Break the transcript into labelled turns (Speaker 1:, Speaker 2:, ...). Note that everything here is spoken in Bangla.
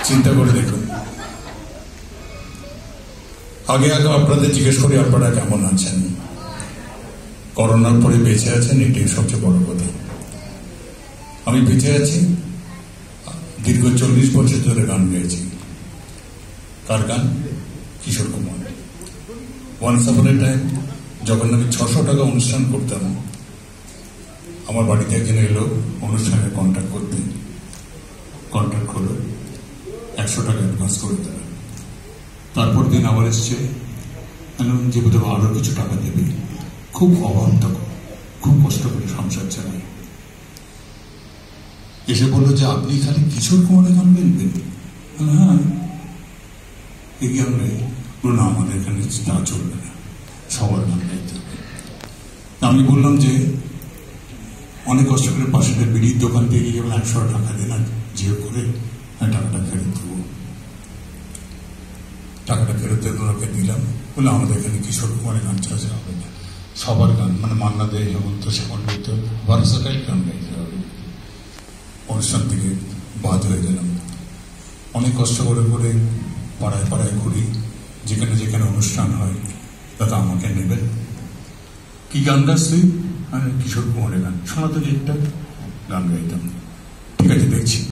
Speaker 1: চিন্তা করে দেখুন। আগে আপনাদের জিজ্ঞেস করি আপনারা কেমন আছেন, করোনার পরে বেঁচে আছেন, এটাই সবচেয়ে বড় কথা। আমি বেঁচে আছি, দীর্ঘ 40 বছর ধরে গান গেয়েছি। কার গান? কিশোর কুমার। ওয়ান্স আপন এ টাইম যখন আমি 600 টাকা অনুষ্ঠান করতাম, আমার বাড়িতে একজন এলো অনুষ্ঠানে কন্ট্যাক্ট করতে, কন্ট্যাক্ট হলো 100 টাকা অ্যাডভান্স করে দেবে। তারপর দিন আবার এসছে, যে বোধ আরো কিছু টাকা দেবে। খুব অভাব তখন, খুব কষ্ট করে সংসার চালাই। এসে বললো যে আপনি খালি কিশোর কুমারের গান গাইবেন? হ্যাঁ, এই গান গাই। না, আমাদের এখানে তা চলবে না, সবার গান গাইতে হবে। আমি বললাম যে অনেক কষ্ট করে পাশে বিড়ির দোকান থেকে গিয়ে 100 টাকা দেন, আর যে করে টাকাটা ফেরত দেবো। টাকাটা ফেরত ওনাকে দিলাম, বলে আমাদের এখানে কিশোর কুমারের গান চাষা হবে না, সবার গান, মানে মান্না দে, হেমন্ত, শ্যামল মিত্র, ভারসাটাইল গান গাইতে হবে। অনুষ্ঠান থেকে বাদ হয়ে গেলাম। অনেক কষ্ট করে করে পাড়ায় পাড়ায় ঘুরি, যেখানে যেখানে অনুষ্ঠান হয় দাদা আমাকে নেবেন। কি গান গাছ তুই? কিশোর কুমারের গান। শোনা তো একটা গান গাইতাম। ঠিক আছে, দেখছি।